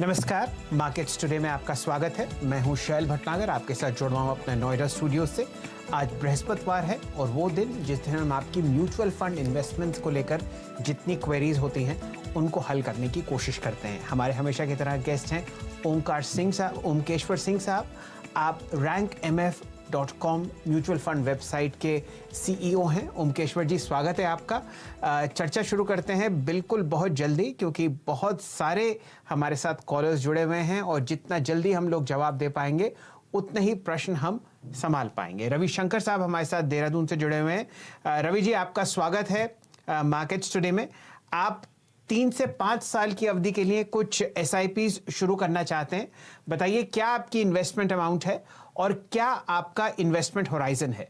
नमस्कार, markets today में आपका स्वागत है। मैं हूं शैल भटनागर, आपके साथ जुड़ रहा हूं अपने नोएडा स्टूडियो से। आज बृहस्पतिवार है और वो दिन जिस दिन हम आपकी म्यूचुअल फंड इन्वेस्टमेंट्स को लेकर जितनी क्वेरीज होती हैं उनको हल करने की कोशिश करते हैं। हमारे हमेशा की तरह गेस्ट हैं ओमकेश्वर सिंह साहब। आप rankmf.com म्यूचुअल फंड वेबसाइट के CEO हैं। ओमकेश्वर जी, स्वागत है आपका। चर्चा शुरू करते हैं बिल्कुल बहुत जल्दी, क्योंकि बहुत सारे हमारे साथ कॉलर्स जुड़े हुए हैं और जितना जल्दी हम लोग जवाब दे पाएंगे उतने ही प्रश्न हम संभाल पाएंगे। रविशंकर साहब हमारे साथ देहरादून से जुड़े हुए हैं। रवि जी, आपका स्वागत है मार्केट्स टुडे में। आप 3 से 5 साल की अवधि के लिए कुछ SIPs शुरू करना चाहते हैं। बताइए, क्या आपकी इन्वेस्टमेंट अमाउंट है और क्या आपका इन्वेस्टमेंट होराइजन है?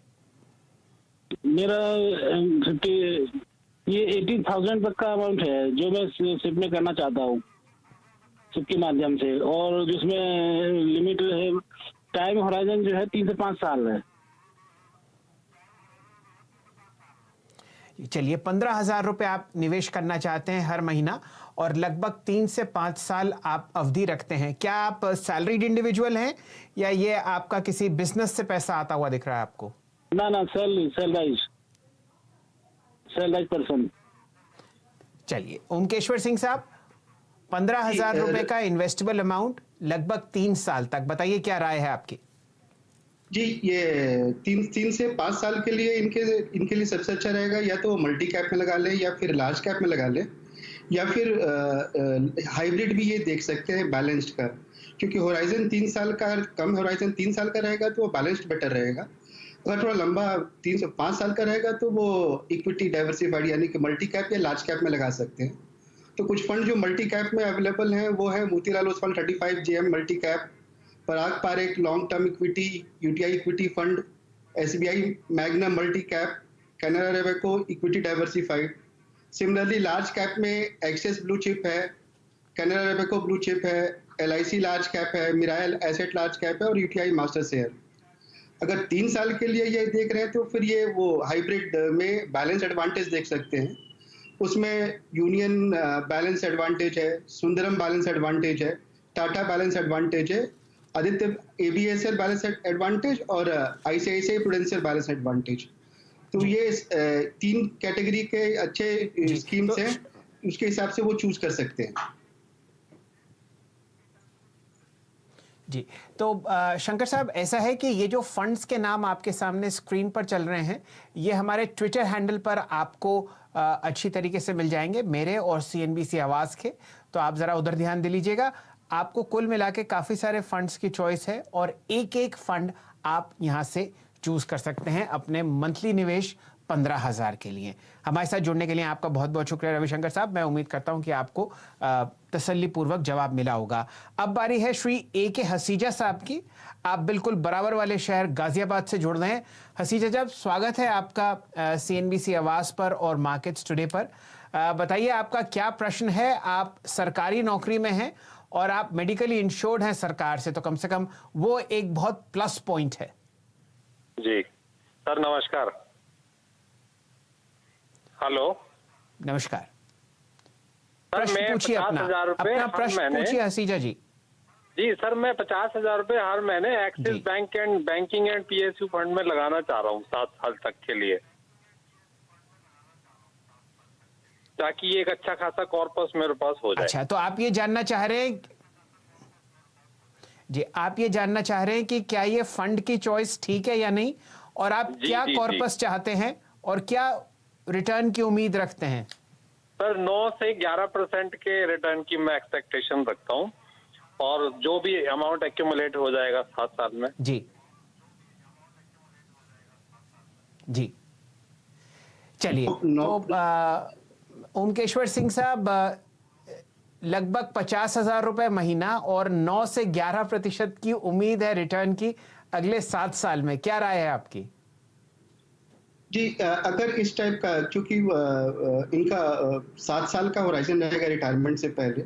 मेरा ये 18,000 तक का अमाउंट है जो मैं सिप में करना चाहता हूँ, सिप के माध्यम से, और जिसमें लिमिट है, टाइम होराइजन जो है 3 से 5 साल है। चलिए, 15,000 रुपए आप निवेश करना चाहते हैं हर महीना और लगभग 3 से 5 साल आप अवधि रखते हैं। क्या आप सैलरीड इंडिविजुअल हैं या ये आपका किसी बिजनेस से पैसा आता हुआ दिख रहा है आपको? ना, सैलराइज पर्सन। चलिए ओमकेश्वर सिंह साहब, 15,000 रुपए का इन्वेस्टेबल अमाउंट लगभग 3 साल तक, बताइए क्या राय है आपकी? जी, ये 3 से 5 साल के लिए इनके लिए सबसे अच्छा रहेगा या तो मल्टी कैप में लगा लें या फिर लार्ज कैप में लगा लें, या फिर हाइब्रिड भी ये देख सकते हैं बैलेंस्ड का, क्योंकि होराइजन 3 साल का, कम होराइजन 3 साल का रहेगा तो वो बैलेंस्ड बेटर रहेगा। अगर थोड़ा लंबा 3 से 5 साल का रहेगा तो वो इक्विटी डाइवर्सिफाइड यानी कि मल्टी कैप या लार्ज कैप में लगा सकते हैं। तो कुछ फंड जो मल्टी कैप में अवेलेबल हैं वो है Motilal Oswal 35 JM multi cap, Parag Parikh long term equity, UTI equity fund, SBI Magnum multi cap, Canara Robeco equity diversified. Similarly large cap में एक्सेस ब्लू चिप है, कैनरा रेवेको ब्लू चिप है, LIC लार्ज कैप है, Mirae asset large cap है और UTI master share. अगर 3 साल के लिए ये देख रहे हैं तो फिर ये वो हाइब्रिड में बैलेंस एडवांटेज देख सकते हैं। उसमें यूनियन बैलेंस एडवांटेज है, सुंदरम बैलेंस एडवांटेज है, टाटा बैलेंस एडवांटेज है, आदित्य ABSL बैलेंस एडवांटेज और ICICI प्रूडेंशियल बैलेंस एडवांटेज। तो ये 3 कैटेगरी के अच्छे स्कीम्स हैं, उसके हिसाब से वो चूज कर सकते हैं। जी, तो शंकर साहब, ऐसा है कि ये जो फंड्स के नाम आपके सामने स्क्रीन पर चल रहे हैं, ये हमारे ट्विटर हैंडल पर आपको अच्छी तरीके से मिल जाएंगे, मेरे और CNBC आवाज़ के। तो आप ज़रा उधर ध्यान दे लीजिएगा। आपको कुल मिला के काफ़ी सारे फंड्स की चॉइस है और एक फंड आप यहाँ से चूज़ कर सकते हैं अपने मंथली निवेश 15,000 के लिए। हमारे साथ जुड़ने के लिए आपका बहुत बहुत शुक्रिया रविशंकर साहब। मैं उम्मीद करता हूं कि आपको तसल्लीपूर्वक जवाब मिला होगा। अब बारी है श्री AK हसीजा साहब की। आप बिल्कुल बराबर वाले शहर गाजियाबाद से जुड़ रहे हैं। हसीजा साहब, स्वागत है आपका CNBC आवाज़ पर और मार्केट्स टुडे पर। बताइए, आपका क्या प्रश्न है? आप सरकारी नौकरी में हैं और आप मेडिकली इंश्योर्ड हैं सरकार से, तो कम से कम वो एक बहुत प्लस पॉइंट है। जी सर, नमस्कार। हेलो, नमस्कार। सर, प्रश्न मैं पूछिए, 50,000 रुपए अपना प्रश्न पूछिए हसीजा जी। जी सर, मैं 50,000 रुपए हर महीने axis banking and PSU fund में लगाना चाह रहा हूँ 7 साल तक के लिए, ताकि एक अच्छा खासा कॉर्पस मेरे पास हो जाए। अच्छा, तो आप ये जानना चाह रहे हैं जी, आप ये जानना चाह रहे हैं कि क्या ये फंड की चॉइस ठीक है या नहीं, और आप क्या कॉर्पस चाहते हैं और क्या रिटर्न की उम्मीद रखते हैं? सर, 9 से 11% के रिटर्न की मैं एक्सपेक्टेशन रखता हूँ, और जो भी अमाउंट एक्यूमुलेट हो जाएगा 7 साल में। जी जी, चलिए। तो ओमकेश्वर सिंह साहब, लगभग 50,000 रुपए महीना और 9 से 11% की उम्मीद है रिटर्न की अगले 7 साल में, क्या राय है आपकी? जी, अगर इस टाइप का, क्योंकि इनका 7 साल का होराइजन रहेगा रिटायरमेंट से पहले,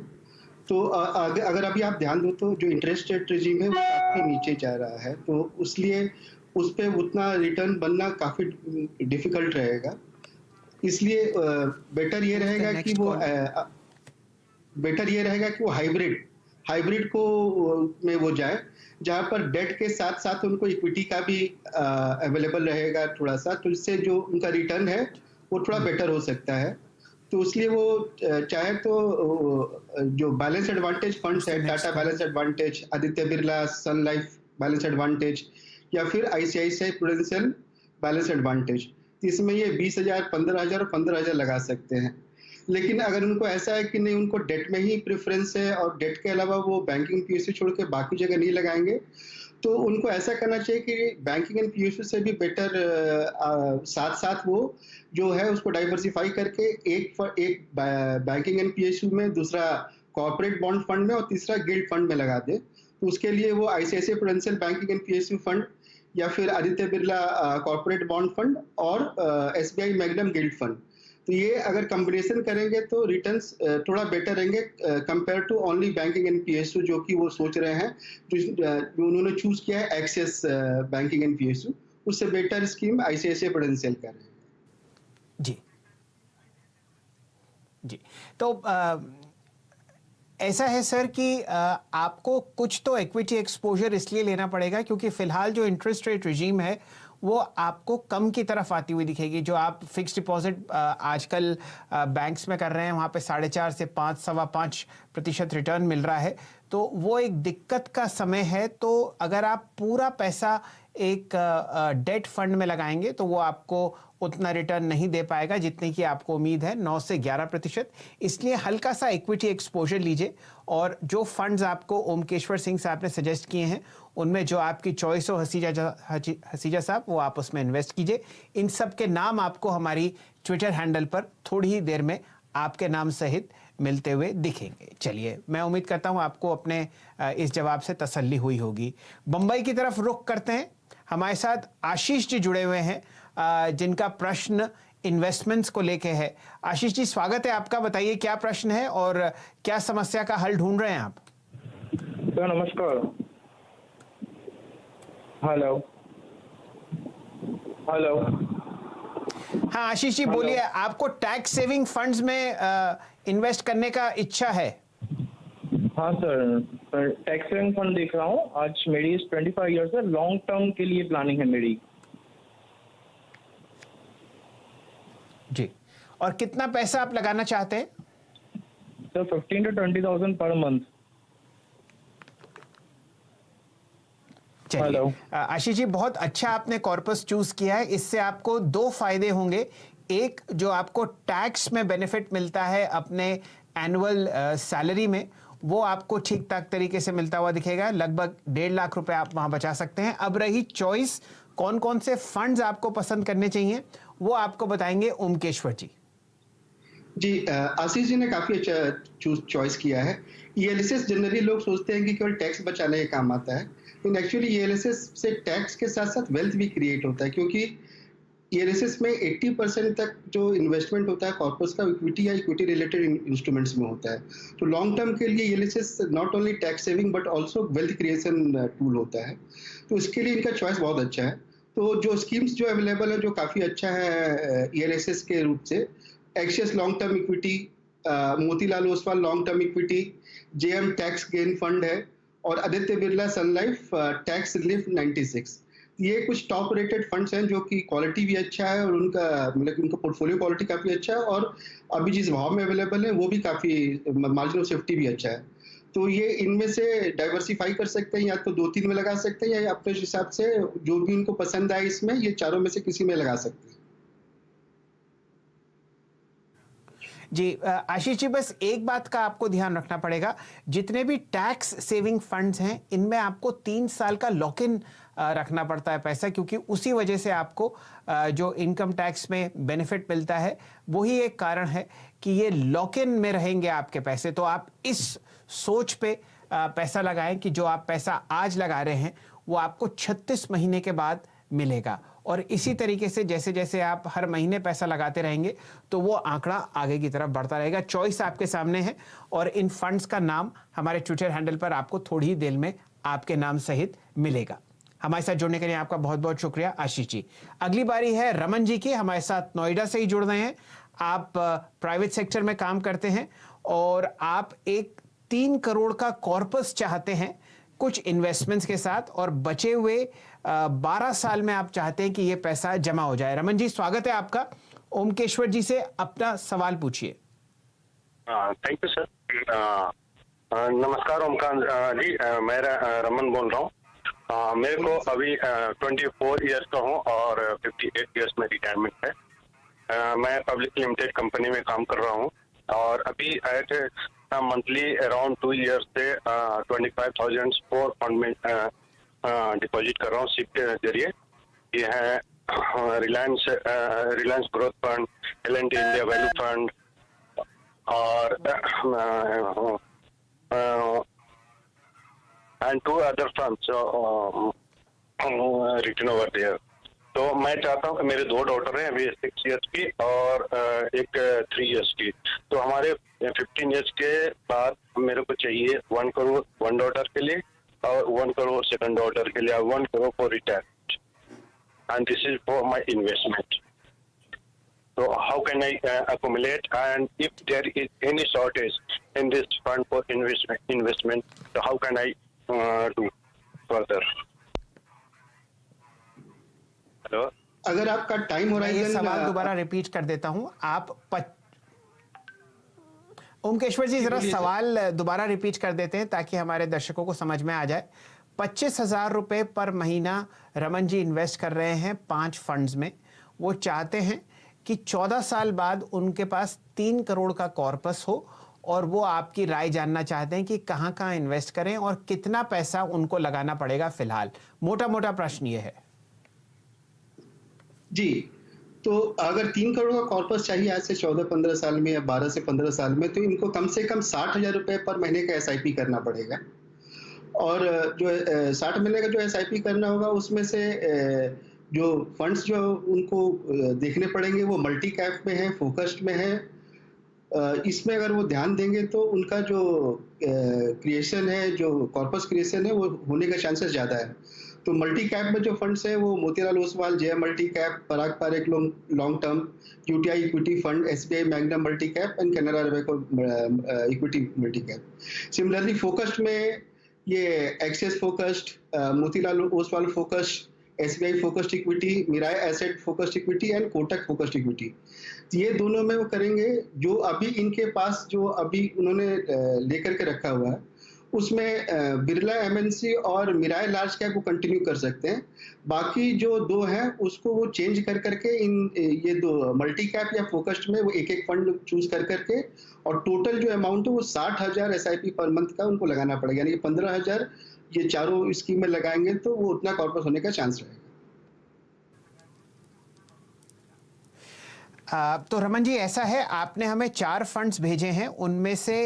तो अगर अभी आप ध्यान दो तो जो इंटरेस्ट रेट रेजिम है वो काफी नीचे जा रहा है, तो इसलिए उस पर उतना रिटर्न बनना काफी डिफिकल्ट रहेगा। इसलिए बेटर ये रहेगा कि वो हाइब्रिड हाइब्रिड को में वो जाए, जहां पर डेट के साथ साथ उनको इक्विटी का भी अवेलेबल रहेगा थोड़ा सा, तो इससे जो उनका रिटर्न है वो थोड़ा बेटर हो सकता है। तो इसलिए वो चाहे तो जो बैलेंस एडवांटेज फंड्स है, Tata balance advantage, Aditya Birla Sun life balance advantage, या फिर आईसीआईसीआई प्रूडेंशियल बैलेंस एडवांटेज, तो इसमें ये 20,000, 15,000 और 15,000 लगा सकते हैं। लेकिन अगर उनको ऐसा है कि नहीं, उनको डेट में ही प्रेफरेंस है और डेट के अलावा वो बैंकिंग पीएसयू छोड़ के बाकी जगह नहीं लगाएंगे, तो उनको ऐसा करना चाहिए कि बैंकिंग एंड पीएसयू से भी बेटर साथ साथ वो जो है उसको डाइवर्सिफाई करके एक बैंकिंग एंड पीएसयू में, दूसरा कॉर्पोरेट बॉन्ड फंड में और तीसरा गिल्ड फंड में लगा दे। तो उसके लिए वो ICICI prudential banking and PSU fund, या फिर Aditya Birla corporate bond fund और एसबीआई मैग्नम गिल्ड फंड, तो ये अगर कॉम्बिनेशन करेंगे तो रिटर्न्स थोड़ा बेटर रहेंगे compare to only banking and PSU, जो कि वो सोच रहे हैं, जो उन्होंने चूज किया है एक्सेस बैंकिंग एंड पीएसयू, उससे बेटर स्कीम आईसीआईसीआई प्रूडेंशियल कर रहे हैं। जी जी, तो ऐसा है सर कि आपको कुछ तो इक्विटी एक्सपोजर इसलिए लेना पड़ेगा क्योंकि फिलहाल जो इंटरेस्ट रेट रिजीम है वो आपको कम की तरफ आती हुई दिखेगी। जो आप फिक्स डिपॉजिट आजकल बैंक्स में कर रहे हैं वहाँ पे 4.5 से 5, 5.25% रिटर्न मिल रहा है, तो वो एक दिक्कत का समय है। तो अगर आप पूरा पैसा एक डेट फंड में लगाएंगे तो वो आपको उतना रिटर्न नहीं दे पाएगा जितने की आपको उम्मीद है, 9 से 11%। इसलिए हल्का सा इक्विटी एक्सपोजर लीजिए और जो फंड्स आपको ओमकेश्वर सिंह साहब ने सजेस्ट किए हैं उनमें जो आपकी चॉइस हो हसीजा साहब, वो आप उसमें इन्वेस्ट कीजिए। इन सब के नाम आपको हमारी ट्विटर हैंडल पर थोड़ी ही देर में आपके नाम सहित मिलते हुए दिखेंगे। चलिए, मैं उम्मीद करता हूँ आपको अपने इस जवाब से तसल्ली हुई होगी। बंबई की तरफ रुख करते हैं। हमारे साथ आशीष जी जुड़े हुए हैं जिनका प्रश्न इन्वेस्टमेंट्स को लेके है। आशीष जी, स्वागत है आपका। बताइए क्या प्रश्न है और क्या समस्या का हल ढूंढ रहे हैं आप? सर नमस्कार। Hello hello. हाँ आशीष जी बोलिए, आपको टैक्स सेविंग फंड्स में इन्वेस्ट करने का इच्छा है? हाँ सर, टैक्स सेविंग फंड देख रहा हूँ। आज मेरी 25 ईयर्स है, लॉन्ग टर्म के लिए प्लानिंग है मेरी। जी, और कितना पैसा आप लगाना चाहते हैं? Sir 15,000 to 20,000 per month. चलिए आशीष जी, बहुत अच्छा आपने कॉर्पस चूज किया है। इससे आपको 2 फायदे होंगे। एक, जो आपको टैक्स में बेनिफिट मिलता है अपने एनुअल सैलरी में, वो आपको ठीक ठाक तरीके से मिलता हुआ दिखेगा। लगभग 1.5 लाख रुपए आप वहां बचा सकते हैं। अब रही चॉइस, कौन कौन से फंड्स आपको पसंद करने चाहिए, वो आपको बताएंगे ओमकेश्वर जी। जी, आशीष जी ने काफी अच्छा चॉइस किया है। ईएलएसएस जनरली लोग सोचते हैं कि केवल टैक्स बचाने का काम आता है, लेकिन एक्चुअली ईएलएसएस से टैक्स के साथ साथ वेल्थ भी क्रिएट होता है, क्योंकि ईएलएसएस में 80% तक जो इन्वेस्टमेंट होता है कॉर्पस का इक्विटी या इक्विटी रिलेटेड इंस्ट्रूमेंट्स में होता है। तो लॉन्ग टर्म के लिए ELSS not only tax saving but also wealth creation tool होता है। तो इसके लिए इनका चॉइस बहुत अच्छा है। तो जो स्कीम्स जो अवेलेबल है, जो काफ़ी अच्छा है ईएलएसएस के रूप से, axis long term equity, Motilal Oswal long term equity, JM tax gain fund है, और Aditya Birla Sun life tax relief 96। ये कुछ टॉप रेटेड फंड्स हैं जो कि क्वालिटी भी अच्छा है और उनका मतलब उनका पोर्टफोलियो क्वालिटी काफ़ी अच्छा है, और अभी जिस भाव में अवेलेबल है वो भी काफ़ी मार्जिन ऑफ सेफ्टी भी अच्छा है। तो ये इनमें से डाइवर्सिफाई कर सकते हैं, या तो 2-3 में लगा सकते हैं, या अपने हिसाब से जो भी इनको पसंद आए इसमें, ये चारों में से किसी में लगा सकते हैं। जी आशीष जी, बस एक बात का आपको ध्यान रखना पड़ेगा। जितने भी टैक्स सेविंग फंड्स हैं इनमें आपको 3 साल का लॉक इन रखना पड़ता है पैसा, क्योंकि उसी वजह से आपको जो इनकम टैक्स में बेनिफिट मिलता है वही एक कारण है कि ये लॉक इन में रहेंगे आपके पैसे। तो आप इस सोच पे पैसा लगाएं कि जो आप पैसा आज लगा रहे हैं वो आपको 36 महीने के बाद मिलेगा, और इसी तरीके से जैसे जैसे आप हर महीने पैसा लगाते रहेंगे तो वो आंकड़ा आगे की तरफ बढ़ता रहेगा। चॉइस आपके सामने है, और इन फंड्स का नाम हमारे ट्विटर हैंडल पर आपको थोड़ी ही देर में आपके नाम सहित मिलेगा। हमारे साथ जुड़ने के लिए आपका बहुत बहुत शुक्रिया आशीष जी। अगली बारी है रमन जी की, हमारे साथ नोएडा से ही जुड़ रहे हैं। आप प्राइवेट सेक्टर में काम करते हैं और आप एक 3 करोड़ का कॉर्पस चाहते हैं कुछ इन्वेस्टमेंट्स के साथ, और बचे हुए 12 साल में आप चाहते हैं कि ये पैसा जमा हो जाए। रमन जी, स्वागत है आपका। ओमकेश्वर जी से अपना सवाल पूछिए। Thank you sir. नमस्कार ओमकांत जी, मैं रमन बोल रहा हूँ। मेरे को अभी 24 इयर्स का हूँ और 58 इयर्स में रिटायरमेंट है। मैं पब्लिक लिमिटेड कंपनी में काम कर रहा हूँ और अभी एट मंथली अराउंड 2 इयर्स से 25,000 फोर फंड में डिपॉजिट कर रहा हूँ सिप के जरिए। ये है Reliance growth fund, L&T India value fund और and 2 other funds written over there। तो मैं चाहता हूँ कि मेरे 2 डॉटर हैं, अभी 6 इयर्स की और एक 3 इयर्स की। तो हमारे 15 इयर्स के बाद मेरे को चाहिए 1 करोड़ 1 डॉटर के लिए और 1 करोड़ सेकंड डॉटर के लिए, 1 crore for retirement, and this is for my investment. So how can I accumulate, and if there is any shortage in this fund for investment, so how can I do further? Hello? अगर आपका time मैं ये horizon सवाल दोबारा repeat कर देता हूं। आप ओमकेश्वर जी, जरा सवाल दोबारा रिपीट कर देते हैं ताकि हमारे दर्शकों को समझ में आ जाए। 25,000 रुपए पर महीना रमन जी इन्वेस्ट कर रहे हैं 5 फंड्स में। वो चाहते हैं कि 14 साल बाद उनके पास 3 करोड़ का कॉर्पस हो, और वो आपकी राय जानना चाहते हैं कि कहां कहां इन्वेस्ट करें और कितना पैसा उनको लगाना पड़ेगा फिलहाल। मोटा मोटा प्रश्न ये है जी। तो अगर 3 करोड़ का कॉर्पस चाहिए आज से 14-15 साल में या 12 से 15 साल में, तो इनको कम से कम 60,000 रुपए पर महीने का SIP करना पड़ेगा। और जो 60 महीने का जो SIP करना होगा, उसमें से जो फंड्स जो उनको देखने पड़ेंगे वो मल्टी कैप में है, फोकस्ड में है। इसमें अगर वो ध्यान देंगे तो उनका जो क्रिएशन है, जो कॉर्पस क्रिएशन है, वो होने का चांसेस ज़्यादा है। तो मल्टी कैप में जो फंड्स है वो Motilal Oswal JM multi cap, Parag Parikh long term, UTI equity fund, SBI Magnum multi cap and Canara Robeco equity multi cap. Similarly focused में ये Axis focused, Motilal Oswal focused, SBI focused equity, Mirae asset focused equity and Kotak focused equity. ये दोनों में वो करेंगे। जो अभी इनके पास जो अभी उन्होंने लेकर के रखा हुआ है, उसमें बिरला MNC और मिराय लार्ज कैप को कंटिन्यू कर सकते हैं। बाकी जो 2 हैं उसको वो चेंज कर करके ये 2 मल्टी कैप या फोकस्ड में वो एक फंड चूज कर करके, और टोटल जो अमाउंट है वो 60,000 SIP पर मंथ का उनको लगाना पड़ेगा। यानी कि 15,000 ये चारों स्कीम में लगाएंगे तो वो उतना कॉर्पस होने का चांस रहेगा। तो रमन जी, ऐसा है, आपने हमें 4 फंड्स भेजे हैं। उनमें से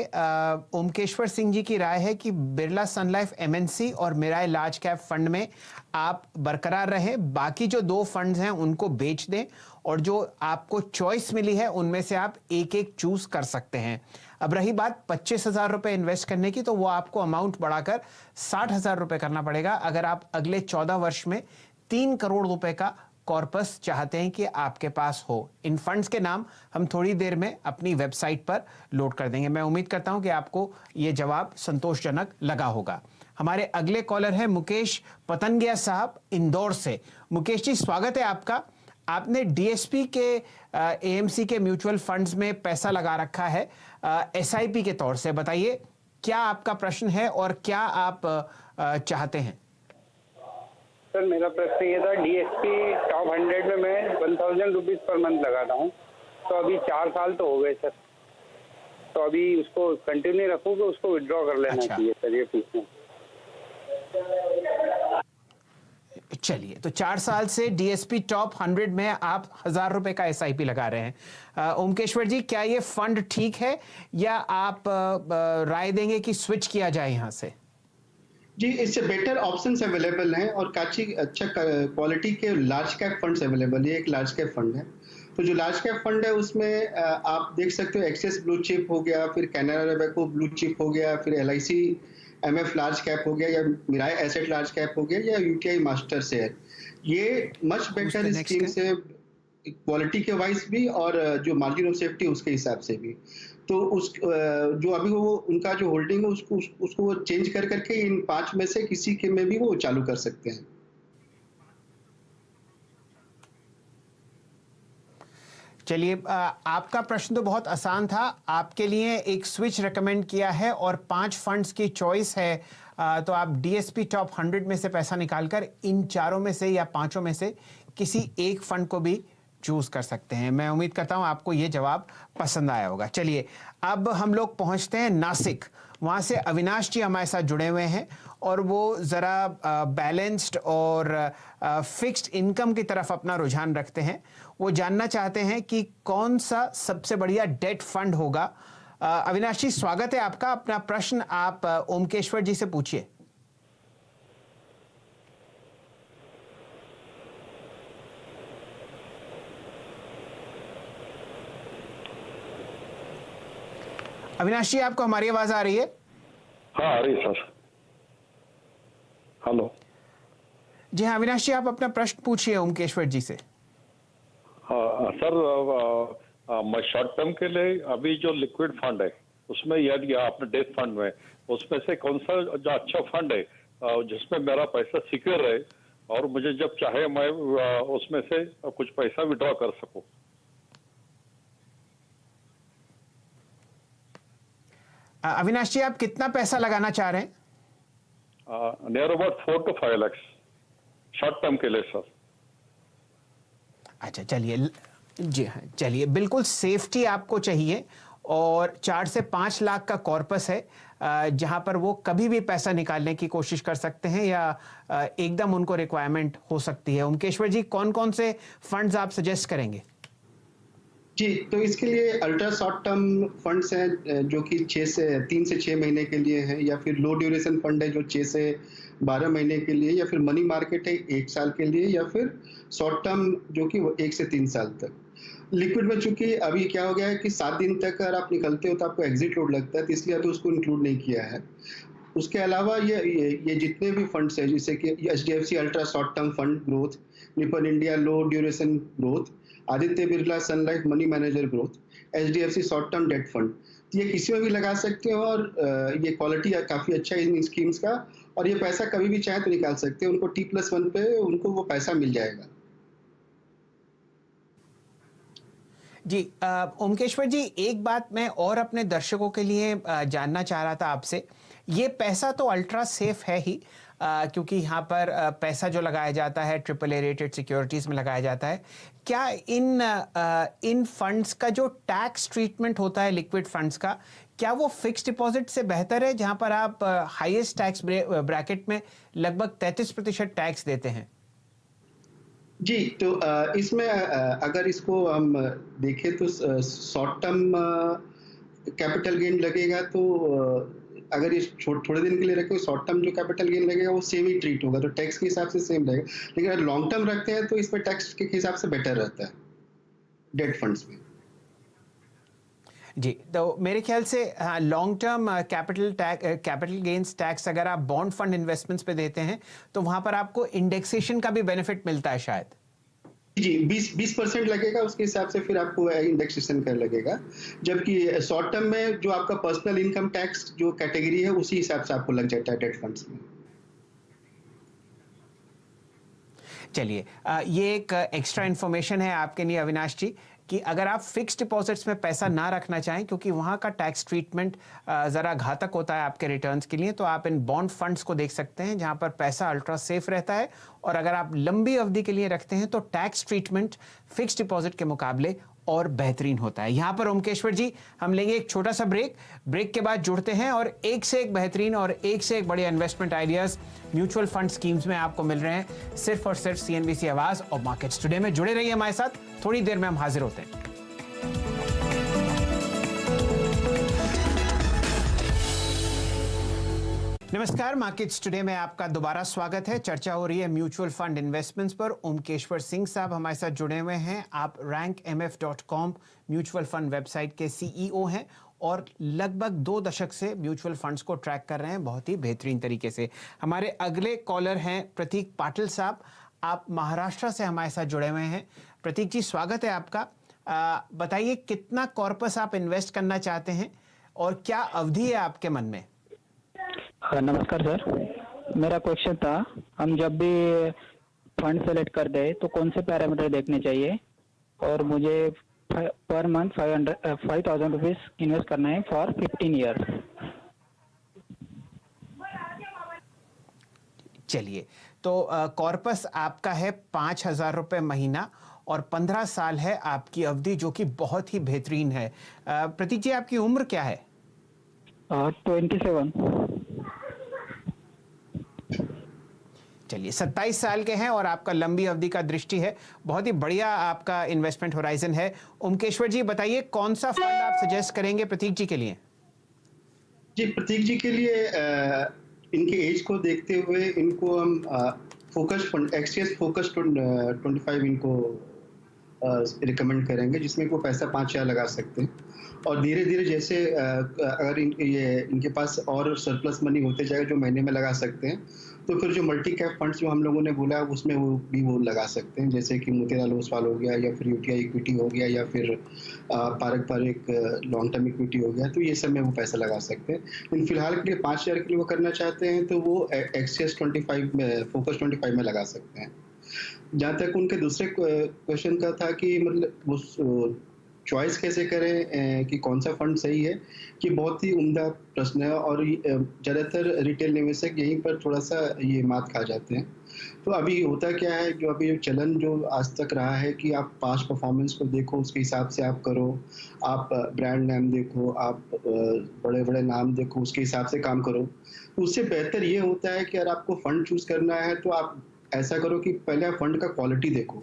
ओमकेश्वर सिंह जी की राय है कि बिरला सन लाइफ MNC और मिराय लार्ज कैप फंड में आप बरकरार रहें। बाकी जो 2 फंड्स हैं उनको बेच दें, और जो आपको चॉइस मिली है उनमें से आप एक चूज कर सकते हैं। अब रही बात 25,000 रुपए इन्वेस्ट करने की, तो वो आपको अमाउंट बढ़ाकर 60,000 रुपए करना पड़ेगा अगर आप अगले 14 वर्ष में 3 करोड़ रुपए का कॉर्पस चाहते हैं कि आपके पास हो। इन फंड्स के नाम हम थोड़ी देर में अपनी वेबसाइट पर लोड कर देंगे। मैं उम्मीद करता हूं कि आपको ये जवाब संतोषजनक लगा होगा। हमारे अगले कॉलर हैं मुकेश पतंगिया साहब, इंदौर से। मुकेश जी, स्वागत है आपका। आपने DSP के AMC के म्यूचुअल फंड्स में पैसा लगा रखा है SIP के तौर से। बताइए क्या आपका प्रश्न है और क्या आप चाहते हैं। सर, मेरा प्रश्न ये था, DSP टॉप 100 में मैं 1,000 रुपीज़ पर मंथ लगाता हूँ, तो अभी 4 साल तो हो गए सर, तो अभी उसको कंटिन्यू रखूँ कि उसको विड्रॉ कर लेना चाहिए सर, ये पूछना। चलिए, तो 4 साल से DSP टॉप 100 में आप 1,000 रुपए का SIP लगा रहे हैं। ओमकेश्वर जी, क्या ये फंड ठीक है या आप राय देंगे कि स्विच किया जाए यहाँ से? जी, इससे बेटर ऑप्शंस अवेलेबल हैं और काफी अच्छा क्वालिटी के लार्ज कैप फंड्स अवेलेबल है। एक लार्ज कैप फंड है, तो जो लार्ज कैप फंड है उसमें आप देख सकते हो एक्सेस ब्लू चिप हो गया, फिर कैनरा रोबेको ब्लू चिप हो गया, फिर LIC MF लार्ज कैप हो गया, या मिराय एसेट लार्ज कैप हो गया, या UTI मास्टर शेयर। ये मच बेटर स्कीम से क्वालिटी के वाइज भी और जो मार्जिन ऑफ सेफ्टी उसके हिसाब से भी। तो उस जो अभी वो उनका जो होल्डिंग है उसको वो चेंज कर करके इन 5 में से किसी के में भी वो चालू कर सकते हैं। चलिए, आपका प्रश्न तो बहुत आसान था। आपके लिए एक स्विच रेकमेंड किया है और 5 फंड्स की चॉइस है। तो आप डीएसपी टॉप 100 में से पैसा निकालकर इन चारों में से या 5 में से किसी एक फंड को भी चूज कर सकते हैं। मैं उम्मीद करता हूं आपको ये जवाब पसंद आया होगा। चलिए, अब हम लोग पहुंचते हैं नासिक। वहां से अविनाश जी हमारे साथ जुड़े हुए हैं और वो ज़रा बैलेंस्ड और फिक्स्ड इनकम की तरफ अपना रुझान रखते हैं। वो जानना चाहते हैं कि कौन सा सबसे बढ़िया डेट फंड होगा। अविनाश जी, स्वागत है आपका। अपना प्रश्न आप ओमकेश्वर जी से पूछिए। अविनाश जी, आपको हमारी आवाज आ रही है? हाँ, आ रही है सर। हेलो। जी हाँ अविनाश जी, आप अपना प्रश्न पूछिए ओमकेश्वर जी से। हाँ सर, मैं शॉर्ट टर्म के लिए अभी जो लिक्विड फंड है उसमें यदि आपने डेथ फंड में उसमें से कौन सा जो अच्छा फंड है जिसमें मेरा पैसा सिक्योर है और मुझे जब चाहे मैं उसमें से कुछ पैसा विड्रॉ कर सकूं। अविनाश जी, आप कितना पैसा लगाना चाह रहे हैं? Near about 4 to 5 lakh short term के लिए सर। अच्छा, चलिए। जी हाँ, चलिए, बिल्कुल सेफ्टी आपको चाहिए और 4 से 5 लाख का कॉर्पस है जहां पर वो कभी भी पैसा निकालने की कोशिश कर सकते हैं या एकदम उनको रिक्वायरमेंट हो सकती है। ओमकेश्वर जी, कौन कौन से फंड्स आप सजेस्ट करेंगे? जी, तो इसके लिए अल्ट्रा शॉर्ट टर्म फंड्स हैं जो कि 3 से 6 महीने के लिए हैं, या फिर लो ड्यूरेशन फंड है जो 6 से 12 महीने के लिए, या फिर मनी मार्केट है 1 साल के लिए, या फिर शॉर्ट टर्म जो कि 1 से 3 साल तक। लिक्विड में चूंकि अभी क्या हो गया है कि 7 दिन तक अगर आप निकलते हो तो आपको एग्जिट लोड लगता है, तो इसलिए तो उसको इंक्लूड नहीं किया है। उसके अलावा ये जितने भी फंड्स हैं, जैसे कि HDFC ultra short term fund growth, Nippon India low duration growth, Aditya Birla Sun Life money manager growth, HDFC short term debt fund, ये किसी में भी लगा सकते हो और ये क्वालिटी काफ़ी अच्छा है इन स्कीम्स का, और ये पैसा कभी भी चाहे तो निकाल सकते हैं। उनको T+1 पे उनको वो पैसा मिल जाएगा। जी, ओमकेश्वर जी, एक बात मैं और अपने दर्शकों के लिए जानना चाह रहा था आपसे। ये पैसा तो अल्ट्रा सेफ है ही, क्योंकि यहाँ पर पैसा जो लगाया जाता है AAA रेटेड सिक्योरिटीज में लगाया जाता है। क्या इन फंड्स का जो टैक्स ट्रीटमेंट होता है लिक्विड फंड्स का, क्या वो फिक्स्ड डिपॉजिट से बेहतर है जहां पर आप हाईएस्ट टैक्स ब्रैकेट में लगभग 33% टैक्स देते हैं? जी, तो इसमें अगर इसको हम देखें तो शॉर्ट टर्म कैपिटल गेन लगेगा, तो अगर ये थोड़े दिन के लिए रखें शॉर्ट टर्म जो कैपिटल गेन लगेगा वो सेम ही ट्रीट होगा, तो टैक्स के हिसाब से सेम रहेगा। लेकिन अगर लॉन्ग टर्म रखते हैं तो इसमें टैक्स के हिसाब से बेटर रहता है डेट फंड्स में। जी, तो मेरे ख्याल से long term capital gains tax अगर आप बॉन्ड फंड इन्वेस्टमेंट्स पे देते हैं तो वहां पर आपको इंडेक्सेशन का भी बेनिफिट मिलता है शायद। जी, 20% लगेगा, उसके हिसाब से फिर आपको इंडेक्सेशन कर लगेगा। जबकि शॉर्ट टर्म में जो आपका पर्सनल इनकम टैक्स जो कैटेगरी है उसी हिसाब से आपको लग जाता है डेट फंड्स में। चलिए, ये एक एक्स्ट्रा इन्फॉर्मेशन है आपके लिए अविनाश जी कि अगर आप फिक्स्ड डिपॉजिट्स में पैसा ना रखना चाहें क्योंकि वहाँ का टैक्स ट्रीटमेंट ज़रा घातक होता है आपके रिटर्न्स के लिए, तो आप इन बॉन्ड फंड्स को देख सकते हैं जहाँ पर पैसा अल्ट्रा सेफ रहता है, और अगर आप लंबी अवधि के लिए रखते हैं तो टैक्स ट्रीटमेंट फिक्स्ड डिपॉजिट के मुकाबले और बेहतरीन होता है। यहाँ पर ओमकेश्वर जी, हम लेंगे एक छोटा सा ब्रेक के बाद जुड़ते हैं और एक से एक बेहतरीन और एक से एक बढ़िया investment ideas mutual fund schemes में आपको मिल रहे हैं सिर्फ और सिर्फ CNBC आवाज और मार्केट्स टुडे में। जुड़े रहिए हमारे साथ, थोड़ी देर में हम हाजिर होते हैं। नमस्कार, मार्केट्स टुडे में आपका दोबारा स्वागत है। चर्चा हो रही है म्यूचुअल फंड इन्वेस्टमेंट्स पर। ओमकेश्वर सिंह साहब हमारे साथ जुड़े हुए हैं। आप rankmf.com म्यूचुअल फंड वेबसाइट के CEO हैं और लगभग 2 दशक से म्यूचुअल फंड्स को ट्रैक कर रहे हैं बहुत ही बेहतरीन तरीके से। हमारे अगले कॉलर हैं प्रतीक पाटिल साहब। आप महाराष्ट्र से हमारे साथ जुड़े हुए हैं। प्रतीक जी, स्वागत है आपका। बताइए कितना कॉर्पस आप इन्वेस्ट करना चाहते हैं और क्या अवधि है आपके मन में? नमस्कार सर, मेरा क्वेश्चन था, हम जब भी फंड सेलेक्ट कर दे तो कौन से पैरामीटर देखने चाहिए, और मुझे पर मंथ 5,000 रुपीज इन्वेस्ट करना है फॉर 15 ईयर्स। चलिए, तो कॉर्पस आपका है 5,000 रुपये महीना और 15 साल है आपकी अवधि, जो कि बहुत ही बेहतरीन है। प्रतीक जी, आपकी उम्र क्या है? 27। चलिए, 27 साल के हैं और आपका लंबी अवधि का दृष्टि है, बहुत ही बढ़िया आपका इन्वेस्टमेंट होराइजन है। ओमकेश्वर जी बताइए, कौन सा फंड आप सजेस्ट करेंगे प्रतीक जी के लिए? जी, प्रतीक जी के लिए इनके एज को देखते हुए इनको हम फोकस फंड, एक्सचेंज फोकस 25 इनको रिकमेंड करेंगे, जिसमें वो पैसा 5,000 लगा सकते हैं। और धीरे धीरे जैसे अगर इनके पास और सरप्लस मनी होते जाएगा जो महीने में लगा सकते हैं, तो फिर जो मल्टी कैप फंड्स जो हम लोगों ने बोला उसमें वो लगा सकते हैं, जैसे कि मोतीलाल ओसवाल हो गया, या फिर यूटीआई इक्विटी हो गया, या फिर पारंपरिक लॉन्ग टर्म इक्विटी हो गया, तो ये सब में वो पैसा लगा सकते हैं। लेकिन फिलहाल के लिए 5,000 के लिए वो करना चाहते हैं तो वो एक्सचेंज 25 में, फोकस 25 में लगा सकते हैं। जहाँ तक उनके दूसरे क्वेश्चन का था कि मतलब वो चॉइस कैसे करें कि कौन सा फंड सही है, कि बहुत ही उम्दा प्रश्न है और ज़्यादातर रिटेल निवेशक यहीं पर थोड़ा सा ये मात खा जाते हैं। तो अभी होता क्या है, जो अभी चलन जो आज तक रहा है कि आप पास्ट परफॉर्मेंस को देखो, उसके हिसाब से आप करो, आप ब्रांड नेम देखो, आप बड़े बड़े नाम देखो, उसके हिसाब से काम करो। तो उससे बेहतर ये होता है कि अगर आपको फंड चूज करना है तो आप ऐसा करो कि पहले आप फंड का क्वालिटी देखो।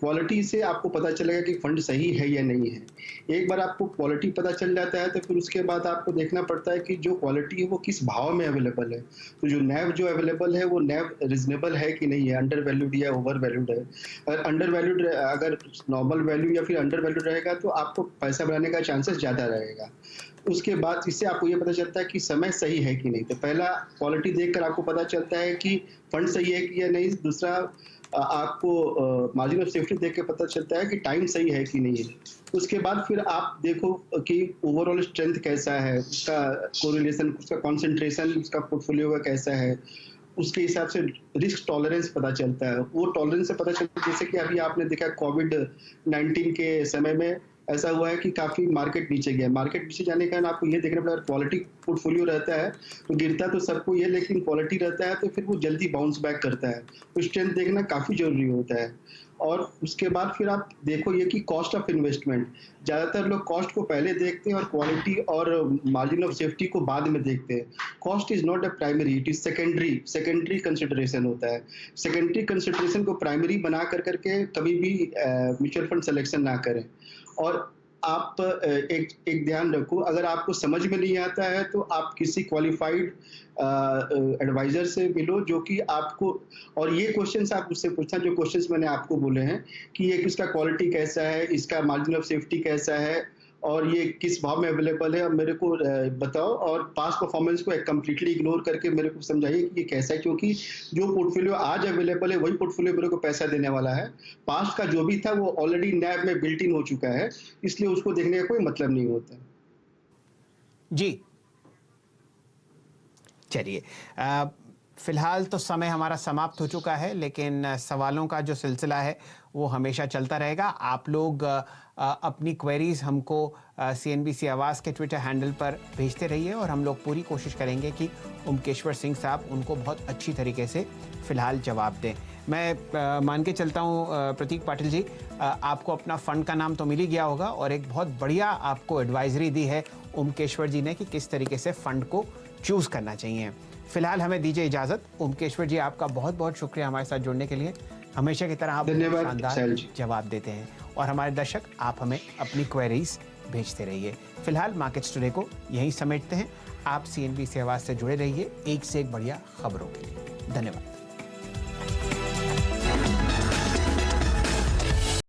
क्वालिटी से आपको पता चलेगा कि फंड सही है या नहीं है। एक बार आपको क्वालिटी पता चल जाता है तो फिर उसके बाद आपको देखना पड़ता है कि जो क्वालिटी है वो किस भाव में अवेलेबल है। तो जो नैव जो अवेलेबल है वो नैव रिजनेबल है कि नहीं है, अंडर वैल्यूड या ओवर वैल्यूड है। अगर अंडर वैल्यूड, अगर नॉर्मल वैल्यू या फिर अंडर वैल्यूड रहेगा तो आपको पैसा बनाने का चांसेस ज़्यादा रहेगा। उसके बाद इससे आपको ये पता चलता है कि समय सही है कि नहीं। तो पहला क्वालिटी देखकर आपको पता चलता है कि फंड सही है कि या नहीं। दूसरा आपको मार्जिन ऑफ सेफ्टी देख के पता चलता है कि टाइम सही है कि नहीं है। उसके बाद फिर आप देखो कि ओवरऑल स्ट्रेंथ कैसा है, उसका कोरिलेशन, उसका कॉन्सेंट्रेशन, उसका पोर्टफोलियो का कैसा है, उसके हिसाब से रिस्क टॉलरेंस पता चलता है। वो टॉलरेंस से पता चलता है, जैसे कि अभी आपने देखा कोविड-19 के समय में ऐसा हुआ है कि काफी मार्केट नीचे गया। मार्केट नीचे जाने का आपको ये देखना पड़ेगा, क्वालिटी पोर्टफोलियो रहता है तो गिरता तो सबको ये, लेकिन क्वालिटी रहता है तो फिर वो जल्दी बाउंस बैक करता है। तो स्ट्रेंथ देखना काफी जरूरी होता है। और उसके बाद फिर आप देखो ये कि कॉस्ट ऑफ इन्वेस्टमेंट, ज़्यादातर लोग कॉस्ट को पहले देखते हैं और क्वालिटी और मार्जिन ऑफ सेफ्टी को बाद में देखते हैं। Cost is not a primary, it is secondary consideration होता है। सेकेंडरी कंसिडरेशन को प्राइमरी बना करके कभी भी म्यूचुअल फंड सिलेक्शन ना करें। और आप एक ध्यान रखो, अगर आपको समझ में नहीं आता है तो आप किसी क्वालिफाइड एडवाइजर से मिलो, जो कि आपको, और ये क्वेश्चंस आप उससे पूछना जो क्वेश्चंस मैंने आपको बोले हैं कि ये किसका क्वालिटी कैसा है, इसका मार्जिन ऑफ सेफ्टी कैसा है, और ये किस भाव में अवेलेबल है, मेरे को बताओ। और पास्ट परफॉर्मेंस को कम्प्लीटली इग्नोर करके मेरे को समझाइए कि ये कैसा है, क्योंकि जो पोर्टफोलियो आज अवेलेबल है वही पोर्टफोलियो मेरे को पैसा देने वाला है। पास्ट का जो भी था वो ऑलरेडी नैब में बिल्ट इन हो चुका है, इसलिए उसको देखने का कोई मतलब नहीं होता। जी चलिए, फिलहाल तो समय हमारा समाप्त हो चुका है, लेकिन सवालों का जो सिलसिला है वो हमेशा चलता रहेगा। आप लोग अपनी क्वेरीज हमको CNBC आवाज़ के ट्विटर हैंडल पर भेजते रहिए और हम लोग पूरी कोशिश करेंगे कि ओमकेश्वर सिंह साहब उनको बहुत अच्छी तरीके से फ़िलहाल जवाब दें। मैं मान के चलता हूँ प्रतीक पाटिल जी, आपको अपना फ़ंड का नाम तो मिल ही गया होगा और एक बहुत बढ़िया आपको एडवाइजरी दी है ओमकेश्वर जी ने कि किस तरीके से फ़ंड को चूज़ करना चाहिए। फिलहाल हमें दीजिए इजाज़त। ओमकेश्वर जी, आपका बहुत बहुत शुक्रिया हमारे साथ जुड़ने के लिए। हमेशा की तरह आप शानदार जवाब देते हैं और हमारे दर्शक आप हमें अपनी क्वेरीज भेजते रहिए। फिलहाल मार्केट्स टुडे को यहीं समेटते हैं। आप CNBC आवाज़ से जुड़े रहिए एक से एक बढ़िया खबरों के लिए। धन्यवाद।